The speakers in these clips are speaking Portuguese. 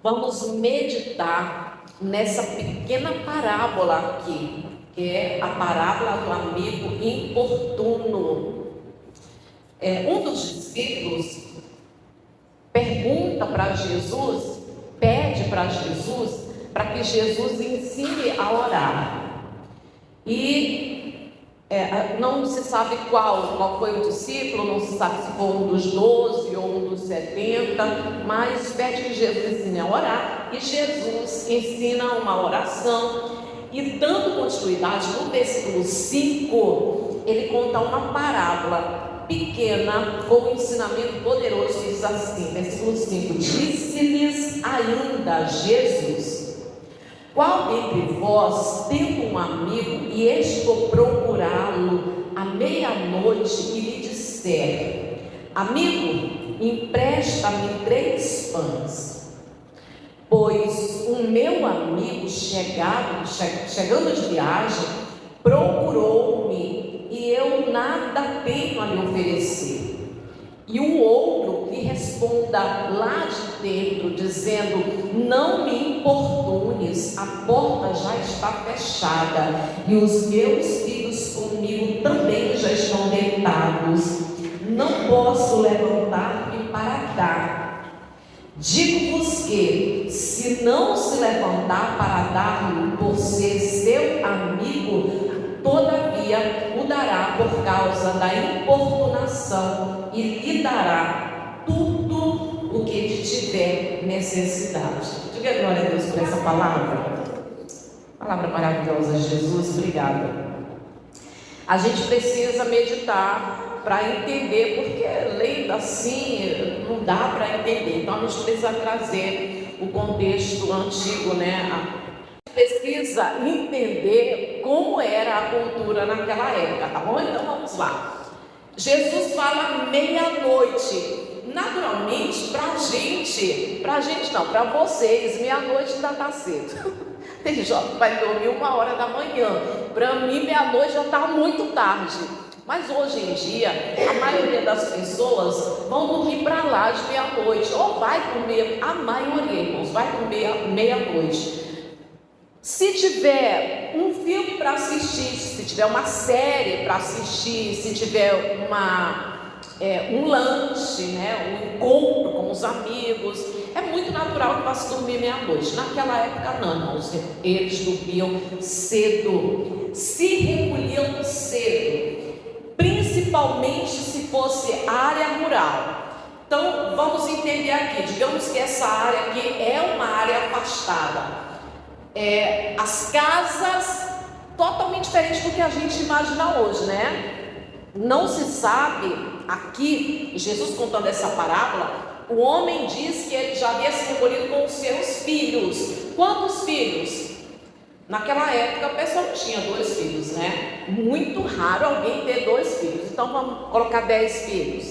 vamos meditar nessa pequena parábola aqui, que é a parábola do amigo importuno. Um dos discípulos pergunta para Jesus, pede para Jesus, para que Jesus ensine a orar. E não se sabe qual foi o discípulo, não se sabe se foi um dos 12 ou um dos 70, mas pede que Jesus ensine a orar, e Jesus ensina uma oração, e dando continuidade, no versículo 5, ele conta uma parábola pequena, com um ensinamento poderoso, que diz assim, versículo 5, disse-lhes ainda Jesus: qual dentre vós, tendo um amigo, e este for procurá-lo à meia-noite e lhe disser: amigo, empresta-me 3 pães, pois o meu amigo chegando de viagem, procurou-me, e eu nada tenho a lhe oferecer. E o outro lhe responda lá de dentro, dizendo: não me importunes, a porta já está fechada, e os meus filhos comigo também já estão deitados, não posso levantar-me para dar. Digo-vos que, se não se levantar para dar-lhe por ser seu amigo, todavia o dará por causa da importunação, e lhe dará tudo o que lhe tiver necessidade. Diga glória a Deus por essa palavra. Palavra maravilhosa, Jesus, obrigada. A gente precisa meditar para entender, porque lendo assim não dá para entender. Então a gente precisa trazer o contexto antigo, precisa entender como era a cultura naquela época, tá bom? Então vamos lá. Jesus fala meia-noite. Naturalmente, pra gente não, para vocês, meia-noite ainda está cedo. Tem jovem que vai dormir 1h da manhã. Para mim, meia-noite já está muito tarde. Mas hoje em dia, a maioria das pessoas vão dormir para lá de meia-noite, ou vai comer, a maioria, irmãos, vai comer meia-noite. Se tiver um filme para assistir, se tiver uma série para assistir, se tiver um lanche, um encontro com os amigos, é muito natural que vá se dormir meia-noite. Naquela época não, irmãos, eles dormiam cedo, se recolhiam cedo, principalmente se fosse área rural. Então vamos entender aqui, digamos que essa área aqui é uma área afastada. As casas totalmente diferentes do que a gente imagina hoje, Não se sabe, aqui, Jesus contando essa parábola, o homem diz que ele já havia se recolhido com os seus filhos. Quantos filhos? Naquela época a pessoa tinha 2 filhos, Muito raro alguém ter 2 filhos. Então vamos colocar 10 filhos.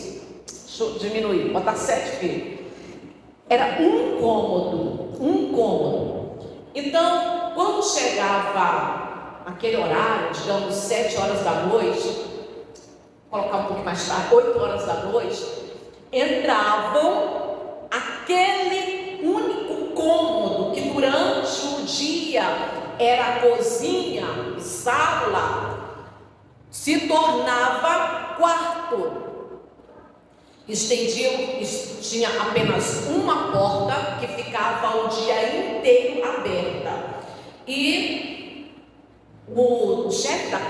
Deixa eu diminuir, botar 7 filhos. Era um cômodo. Então, quando chegava aquele horário, digamos 7 horas da noite, colocar um pouquinho mais tarde, 8 horas da noite, entravam aquele único cômodo que durante o dia era a cozinha, sala, se tornava quarto. Tinha apenas uma porta que ficava o dia inteiro aberta, e o chefe da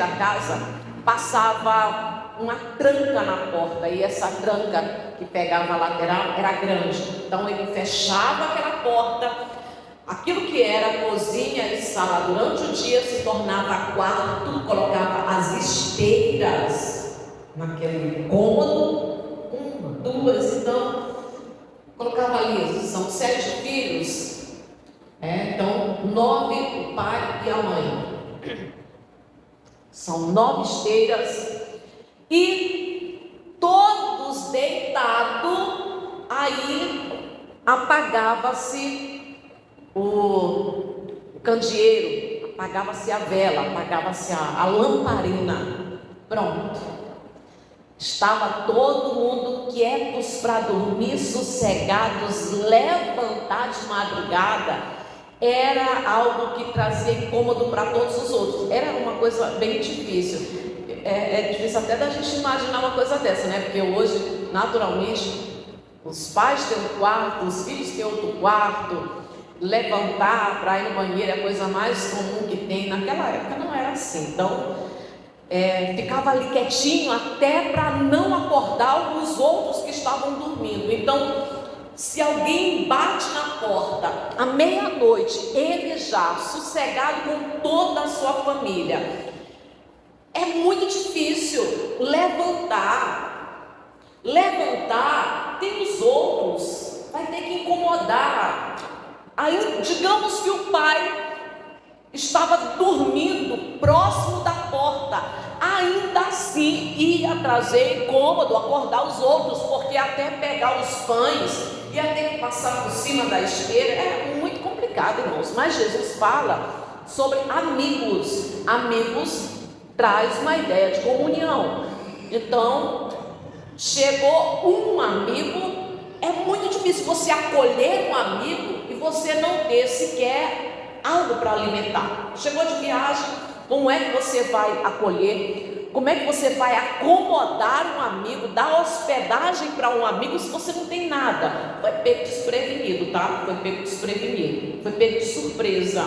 casa passava uma tranca na porta, e essa tranca que pegava a lateral era grande, então ele fechava aquela porta. Aquilo que era cozinha e sala durante o dia se tornava quarto, colocava as esteiras naquele cômodo, 1, 2, então colocava ali, são 7 filhos, então 9 o pai e a mãe, são 9 esteiras, e todos deitados. Aí apagava-se o candeeiro, apagava-se a vela, apagava-se a lamparina. Pronto. Estava todo mundo quietos para dormir, sossegados. Levantar de madrugada era algo que trazia incômodo para todos os outros. Era uma coisa bem difícil. É difícil até da gente imaginar uma coisa dessa, né? Porque hoje, naturalmente, os pais têm um quarto, os filhos têm outro quarto. Levantar para ir no banheiro é a coisa mais comum que tem. Naquela época não era assim. Então, ficava ali quietinho até para não acordar os outros que estavam dormindo. Então, se alguém bate na porta à meia-noite, ele já sossegado com toda a sua família, é muito difícil levantar. Tem os outros, vai ter que incomodar. Aí, digamos que o pai estava dormindo próximo da porta, ainda assim ia trazer incômodo, acordar os outros, porque até pegar os pães ia ter que passar por cima da esteira. É muito complicado, irmãos. Mas Jesus fala sobre amigos. Amigos traz uma ideia de comunhão. Então, chegou um amigo. É muito difícil você acolher um amigo e você não ter sequer algo para alimentar. Chegou de viagem, como é que você vai acolher? Como é que você vai acomodar um amigo, dar hospedagem para um amigo se você não tem nada? Foi pego desprevenido, tá? Foi pego desprevenido, foi pego de surpresa.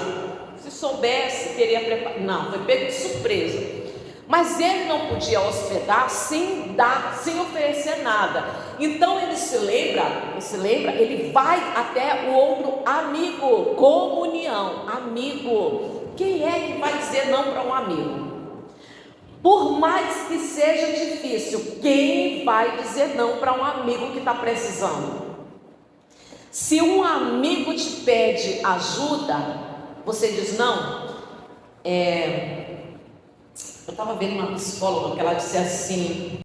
Se soubesse, teria preparado. Não, foi pego de surpresa. Mas ele não podia hospedar sem dar, sem oferecer nada. Então ele se lembra, ele vai até o outro amigo. Comunhão, amigo. Quem é que vai dizer não para um amigo? Por mais que seja difícil, quem vai dizer não para um amigo que está precisando? Se um amigo te pede ajuda, você diz não? Eu estava vendo uma psicóloga que ela disse assim: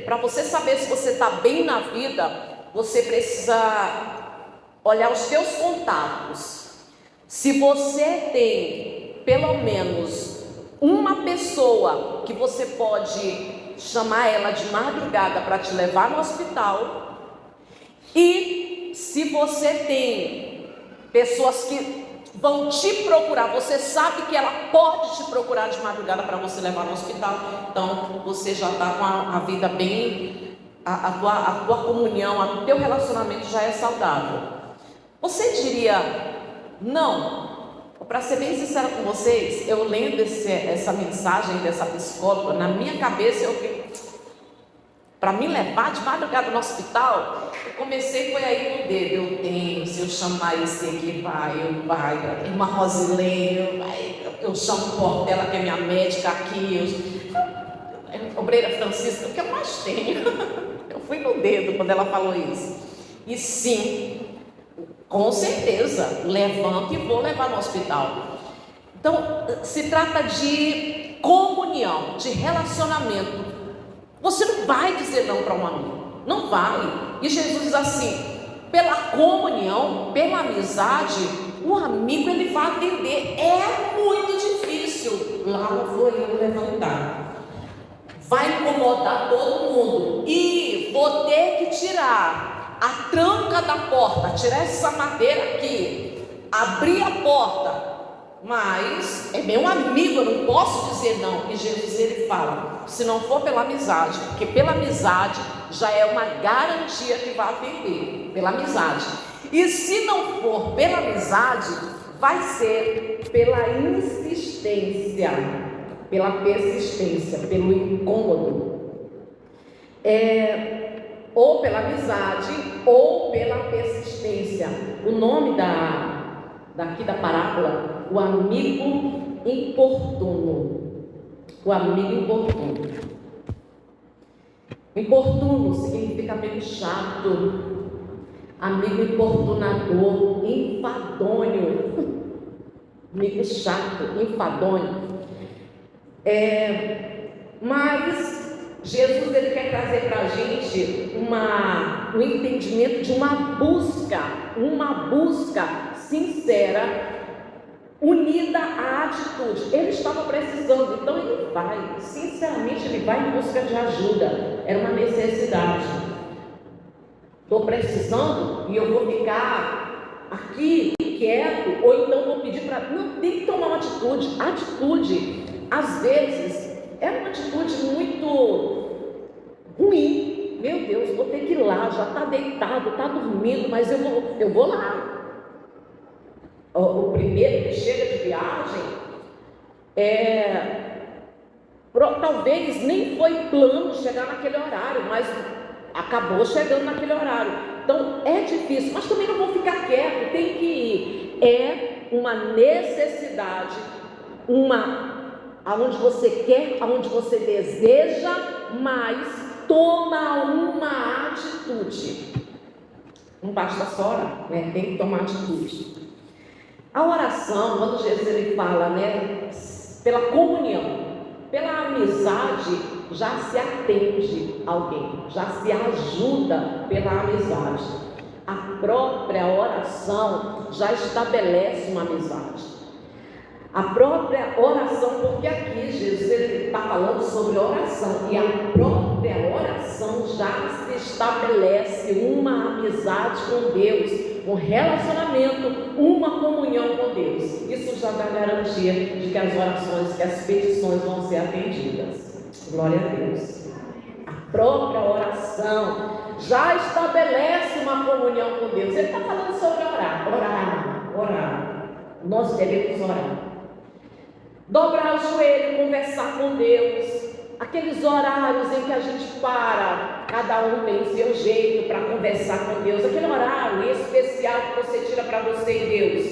para você saber se você está bem na vida, você precisa olhar os teus contatos. Se você tem pelo menos uma pessoa que você pode chamar ela de madrugada para te levar no hospital, e se você tem pessoas que vão te procurar, você sabe que ela pode te procurar de madrugada para você levar no hospital, então você já está com a vida bem, a tua comunhão, o teu relacionamento já é saudável. Você diria não? Para ser bem sincera com vocês, eu lendo essa mensagem dessa psicóloga, na minha cabeça eu vi, para me levar de madrugada no hospital, eu comecei, foi aí no dedo, eu tenho, se eu chamar esse aqui, vai, irmã Rosilene, eu chamo Portela, que é minha médica aqui, obreira Francisca, o que eu mais tenho. Eu fui no dedo quando ela falou isso. E sim, com certeza, levanto e vou levar no hospital. Então, se trata de comunhão, de relacionamento. Você não vai dizer não para um amigo, não vai. E Jesus diz assim: pela comunhão, pela amizade, o amigo ele vai atender. É muito difícil. Lá vou eu levantar, vai incomodar todo mundo e vou ter que tirar a tranca da porta, tirar essa madeira aqui, abrir a porta. Mas é meu amigo, eu não posso dizer não. E Jesus ele fala: se não for pela amizade, porque pela amizade já é uma garantia que vai atender, pela amizade. E se não for pela amizade, vai ser pela insistência, pela persistência, pelo incômodo. Ou pela amizade ou pela persistência. O nome daqui da parábola, o amigo importuno. O amigo importuno. Importuno significa amigo chato, amigo importunador, enfadonho. Amigo chato, enfadonho. Mas Jesus ele quer trazer para a gente um entendimento de uma busca sincera unida à atitude. Ele estava precisando, então ele vai, sinceramente, ele vai em busca de ajuda. Era uma necessidade. Estou precisando e eu vou ficar aqui quieto, ou então vou pedir para... Não, tem que tomar uma atitude. Atitude, às vezes, é uma atitude muito ruim. Meu Deus, vou ter que ir lá, já está deitado, está dormindo, mas eu vou lá. O primeiro que chega de viagem, talvez nem foi plano chegar naquele horário, mas acabou chegando naquele horário. Então é difícil, mas também não vou ficar quieto, tem que ir. É uma necessidade, aonde você quer, aonde você deseja, mas toma uma atitude. Não basta só orar, né? Tem que tomar atitude. A oração, quando Jesus ele fala, né, pela comunhão, pela amizade, já se atende alguém, já se ajuda pela amizade. A própria oração já estabelece uma amizade. A própria oração, porque aqui Jesus ele está falando sobre oração, e a própria oração já se estabelece uma amizade com Deus, um relacionamento, uma comunhão com Deus. Isso já dá garantia de que as orações, que as petições vão ser atendidas. Glória a Deus. A própria oração já estabelece uma comunhão com Deus. Ele está falando sobre orar. Nós devemos orar. Dobrar o joelho, conversar com Deus. Aqueles horários em que a gente para, cada um tem o seu jeito para conversar com Deus. Aquele horário especial que você tira para você e Deus.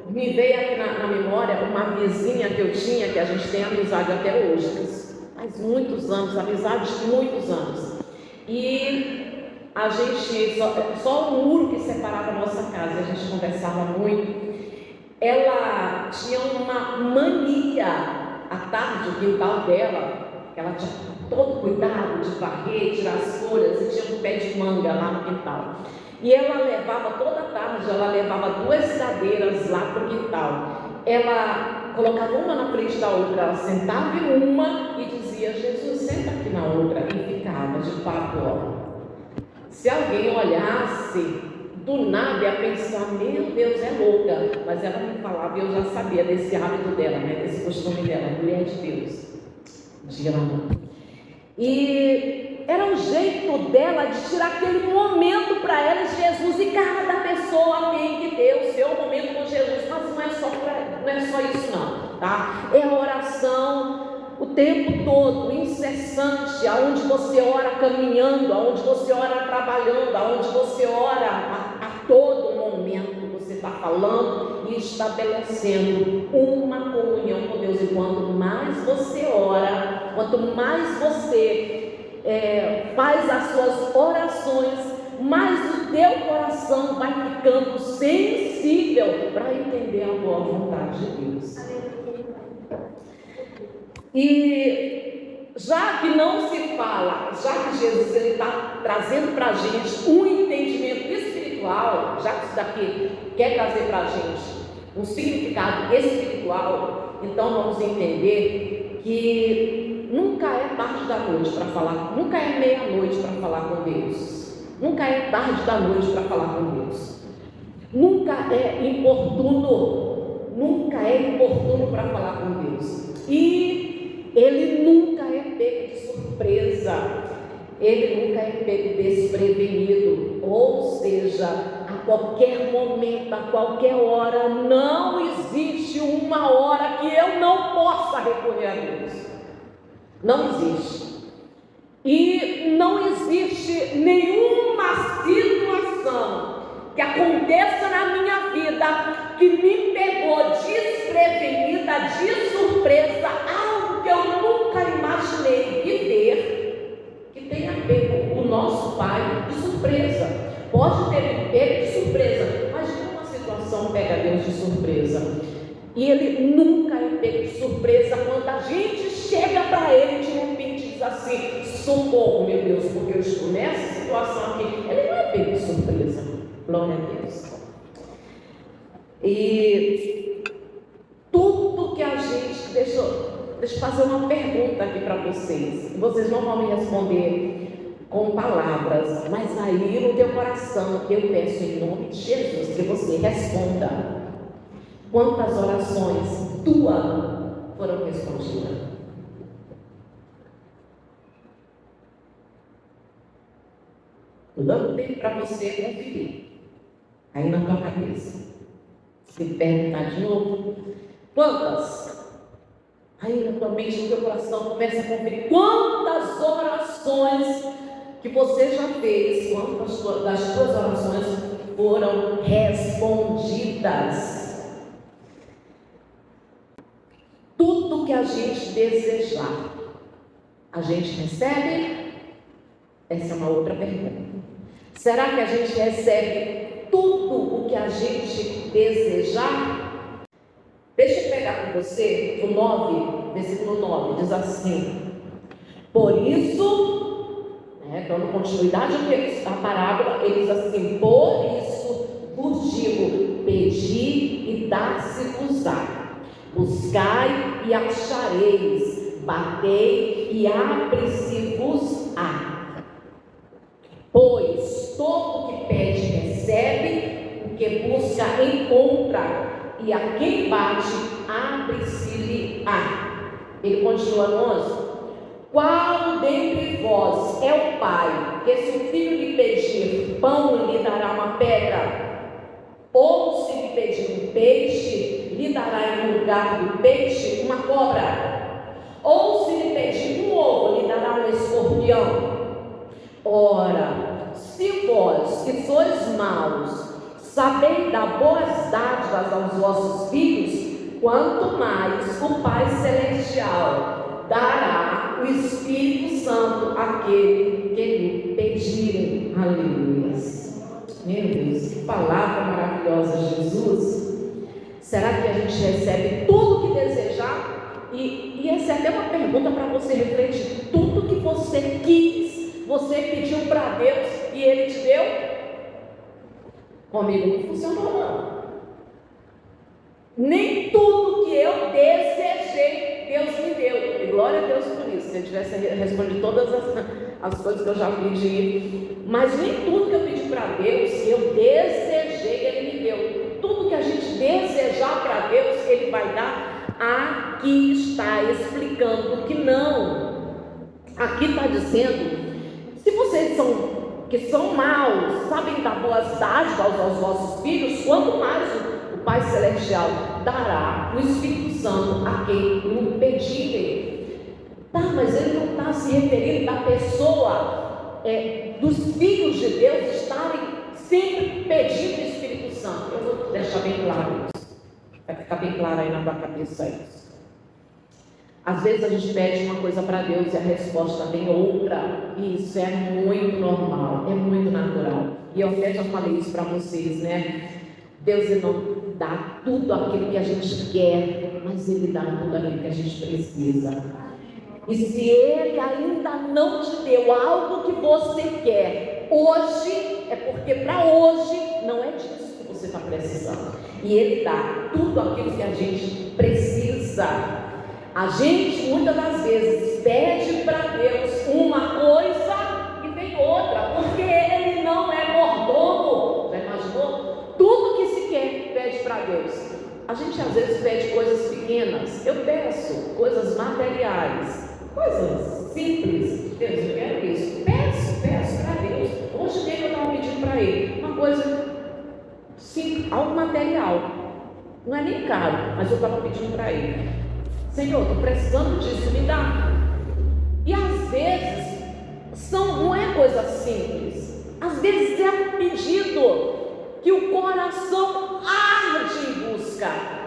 Me veio aqui na memória uma vizinha que eu tinha, que a gente tem amizade até hoje. Faz muitos anos, amizade de muitos anos. E a gente, só o muro que separava a nossa casa, a gente conversava muito. Ela tinha uma mania, à tarde, o quintal dela, que ela tinha todo cuidado de varrer, tirar as folhas, e tinha um pé de manga lá no quintal. E ela levava, toda tarde, ela levava 2 cadeiras lá para o quintal. Ela colocava uma na frente da outra, ela sentava em uma e dizia: Jesus, senta aqui na outra, e ficava de papo. Se alguém olhasse, do nada ia pensar: meu Deus, é louca. Mas ela me falava e eu já sabia desse hábito dela, né? Desse costume dela, mulher de Deus. Diga lá. E era um jeito dela de tirar aquele momento para ela de Jesus. E cada pessoa tem que ter o seu momento com Jesus. Mas não é só isso não, tá? É a oração o tempo todo, incessante, aonde você ora caminhando, aonde você ora trabalhando, aonde você ora a todo momento. Você está falando e estabelecendo uma comunhão com Deus. E quanto mais você ora, quanto mais você faz as suas orações, mais o teu coração vai ficando sensível para entender a boa vontade de Deus. E já que não se fala, já que Jesus está trazendo para a gente um entendimento espiritual, já que isso daqui quer trazer para a gente um significado espiritual, então vamos entender que nunca é tarde da noite para falar, nunca é meia-noite para falar com Deus, nunca é tarde da noite para falar com Deus, nunca é importuno para falar com Deus. E Ele nunca é pego de surpresa, Ele nunca é pego desprevenido. Ou seja, a qualquer momento, a qualquer hora, não existe uma hora que eu não possa recorrer a Deus. Não existe. E não existe nenhuma situação que aconteça na minha vida que me pegou desprevenida, de surpresa, algo que eu nunca imaginei viver, que tenha pego o nosso Pai de surpresa. Pode ter me pego de surpresa, mas nenhuma situação pega Deus de surpresa. E Ele nunca é pego de surpresa quando a gente chega para Ele de repente e diz assim: socorro, meu Deus, porque eu estou nessa situação aqui. Ele não é pego de surpresa. Glória a Deus. E tudo que a gente... Deixa eu fazer uma pergunta aqui para vocês. Vocês não vão me responder com palavras, mas aí no teu coração eu peço em nome de Jesus que você responda. Quantas orações tuas foram respondidas? Estou dando tempo para você conferir aí na tua cabeça. Se perguntar de novo, quantas? Aí na tua mente, no teu coração, começa a conferir quantas orações que você já fez, quantas das tuas orações foram respondidas. Tudo que a gente desejar, a gente recebe? Essa é uma outra pergunta. Será que a gente recebe tudo o que a gente desejar? Deixa eu pegar com você o 9, versículo 9, diz assim: por isso, dando continuidade à parábola, ele diz assim: por isso vos digo, pedi e dar-se-vos-á, buscai e achareis, batei e abre-se-vos-á. Pois todo que pede recebe, o que busca encontra, e a quem bate abre-se-lhe-á. Ele continua no 11: qual dentre vós é o pai, que se o filho lhe pedir pão, lhe dará uma pedra? Ou se lhe pedir um peixe, lhe dará em lugar do peixe uma cobra? Ou se lhe pedir um ovo, lhe dará um escorpião? Ora, se vós que sois maus, sabeis dar boas dádivas aos vossos filhos, quanto mais o Pai Celestial dará o Espírito Santo àquele que lhe pedirem. Aleluia. Meu Deus, que palavra maravilhosa, Jesus. Será que a gente recebe tudo que desejar? E essa é até uma pergunta para você refletir. Tudo que você quis, você pediu para Deus e Ele te deu? Comigo não funcionou não. Nem tudo que eu desejei, Deus me deu. E glória a Deus por isso. Se eu tivesse respondido todas as coisas que eu já pedi, mas nem tudo que eu pedi para Deus, que eu desejei, Ele me deu. Tudo que a gente desejar para Deus, Ele vai dar. Aqui está explicando que não. Aqui está dizendo: se vocês que são maus, sabem dar boas dádivas aos vossos filhos, quanto mais o Pai Celestial dará o Espírito Santo a quem o pedirem. Tá, mas ele não está se referindo da pessoa, dos filhos de Deus estarem sempre pedindo o Espírito Santo. Eu vou deixar bem claro isso, vai ficar bem claro aí na tua cabeça isso. Às vezes a gente pede uma coisa para Deus e a resposta vem outra, e isso é muito normal, é muito natural. E eu até já falei isso para vocês, né? Deus, Ele não dá tudo aquilo que a gente quer, mas Ele dá tudo aquilo que a gente precisa. E se Ele ainda não te deu algo que você quer hoje, é porque para hoje não é disso que você está precisando. E Ele dá tudo aquilo que a gente precisa. A gente muitas das vezes pede para Deus uma coisa e vem outra, porque Ele não é mordomo. Já imaginou? Tudo que se quer pede para Deus. A gente às vezes pede coisas pequenas. Eu peço coisas materiais, coisas simples. Deus, eu quero isso. Peço para Deus. Hoje mesmo eu estava pedindo para Ele uma coisa simples, algo material. Não é nem caro, mas eu estava pedindo para Ele: Senhor, estou precisando disso, me dá. E às vezes não é coisa simples. Às vezes é um pedido que o coração arde em buscar.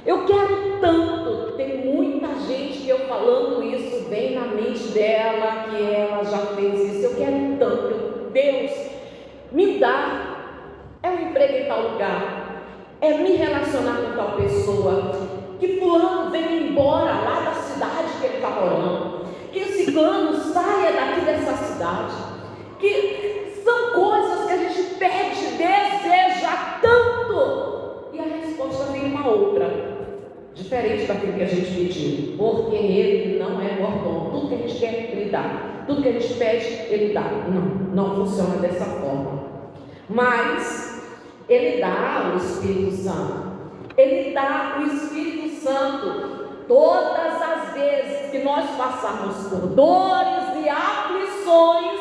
Eu quero tanto. Tem muita gente que eu falando isso vem na mente dela, que ela já fez isso. Eu quero tanto. Deus, me dá. É um emprego em tal lugar. É me relacionar com tal pessoa. Que fulano venha embora lá da cidade que ele está morando, que ciclano saia daqui dessa cidade, que são coisas que a gente pede, deseja tanto, e a Ele dá. Tudo que a gente pede, Ele dá. Não funciona dessa forma. Mas Ele dá o Espírito Santo. Ele dá o Espírito Santo todas as vezes que nós passarmos por dores e aflições.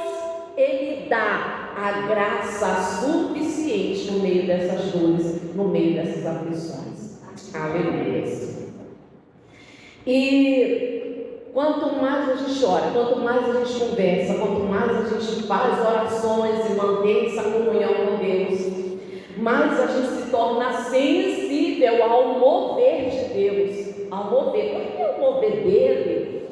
Ele dá a graça suficiente no meio dessas dores, no meio dessas aflições. Aleluia. E quanto mais a gente ora, quanto mais a gente conversa, quanto mais a gente faz orações e mantém essa comunhão com Deus, mais a gente se torna sensível ao mover de Deus, ao mover, porque o mover dele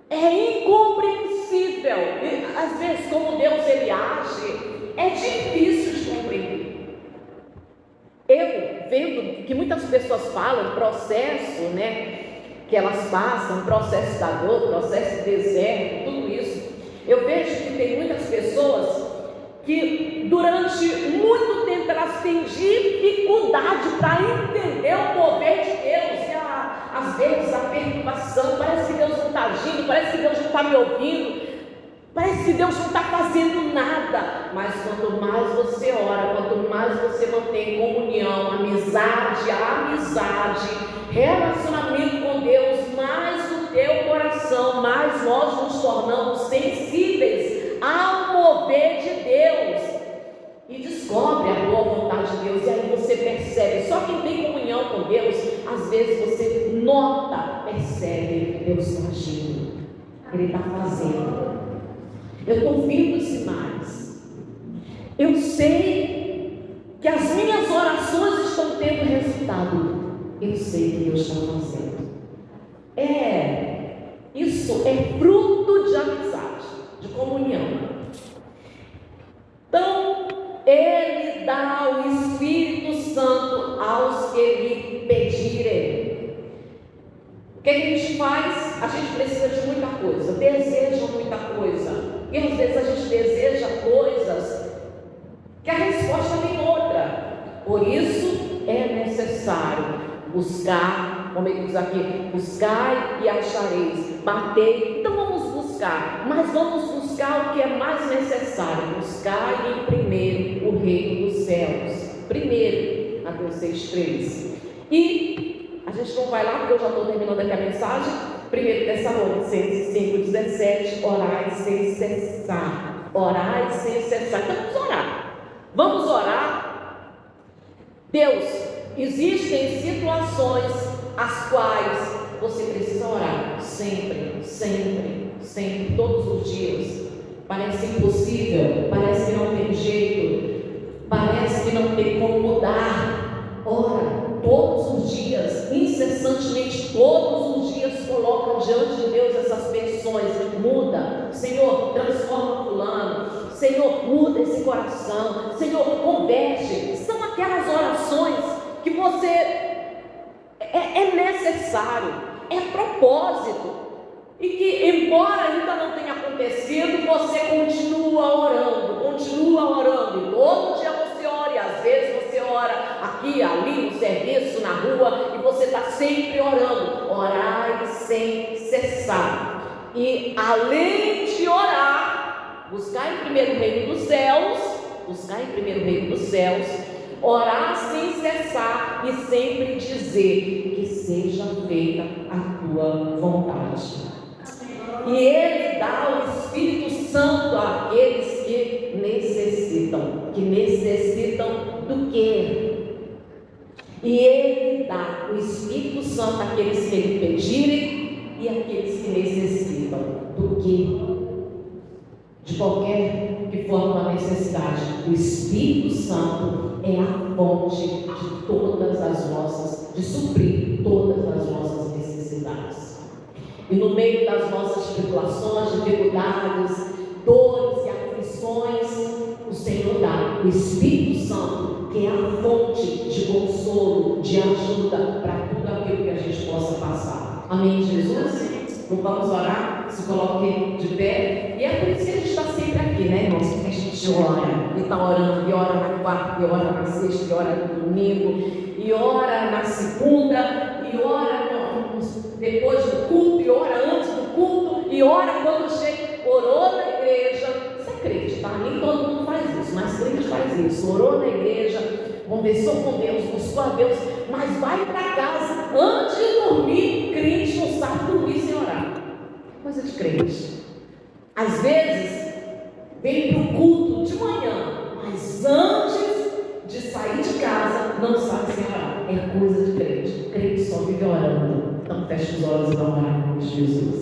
é incompreensível. E, às vezes, como Deus ele age, é difícil de compreender. Eu vendo que muitas pessoas falam processo, que elas passam, processo da dor, processo de deserto, tudo isso. Eu vejo que tem muitas pessoas que durante muito tempo elas têm dificuldade para entender o mover de Deus. E às vezes a perturbação, parece que Deus não está agindo, parece que Deus não está me ouvindo, parece que Deus não está fazendo nada. Mas quanto mais você ora, quanto mais você mantém comunhão, amizade, relacionamento com Deus, mais o teu coração, mais nós nos tornamos sensíveis ao mover de Deus e descobre a boa vontade de Deus. E aí você percebe, só quem tem comunhão com Deus, às vezes você nota, percebe, Deus está agindo, Ele está fazendo. Eu estou vendo os sinais. Eu sei que as minhas orações estão tendo resultado. Eu sei que Deus está fazendo. Isso é fruto de amizade, de comunhão. Então, Ele dá o Espírito Santo aos que lhe pedirem. O que a gente faz? A gente precisa de muita coisa, deseja muita coisa. E às vezes a gente deseja coisas que a resposta vem outra. Por isso é necessário buscar, como ele diz aqui, buscai e achareis, batei. Então vamos buscar, mas vamos buscar o que é mais necessário. Buscai em primeiro o reino dos céus. Primeiro, Mateus 6,3. E a gente não vai lá, porque eu já estou terminando aqui a mensagem. 1 Tessalonicenses 5,17, orai sem cessar. Orai sem cessar. Então vamos orar. Vamos orar. Deus, existem situações as quais você precisa orar. Sempre, sempre, sempre, todos os dias. Parece impossível, parece que não tem jeito, parece que não tem como mudar. Ora todos os dias, incessantemente, todos os dias, coloca diante de Deus essas petições. Muda, Senhor, transforma fulano, Senhor, muda esse coração, Senhor, converte. São aquelas orações que você é necessário, é propósito, e que embora ainda não tenha acontecido, você continua orando, e todo dia você ora, e às vezes você ora aqui, ali, no serviço, na rua, e você está sempre orando. Orai sem cessar. E além de orar, buscar em primeiro o reino dos céus, orar sem cessar e sempre dizer que seja feita a tua vontade. E Ele dá o Espírito Santo àqueles que necessitam. Que necessitam do quê? E Ele dá o Espírito Santo àqueles que Ele pedirem e àqueles que necessitam do quê? De qualquer que for uma necessidade. O Espírito Santo é a fonte de todas as nossas, de suprir todas as nossas necessidades. E no meio das nossas tribulações, dificuldades, dores e aflições, o Senhor dá o Espírito Santo, que é a fonte de consolo, de ajuda para tudo aquilo que a gente possa passar. Amém, Jesus? Então vamos orar, se coloque de pé. E é por isso que a gente está sempre aqui, irmãos? Porque a gente ora, e está orando, e ora na quarta, e ora na sexta, e ora no domingo, e ora na segunda, e ora depois do culto, e ora antes do culto, e ora quando chega, orou na igreja. Isso é crente, tá? Nem todo mundo faz isso, mas crente faz isso. Orou na igreja, conversou com Deus, buscou a Deus, mas vai para casa antes de dormir. Crente não sabe dormir sem orar. Coisa de crente. Às vezes vem para o culto de manhã, mas antes de sair de casa não sabe sem orar. É coisa de crente. Crente só vive orando. Então fecha os olhos e dá um orar em nome de Jesus.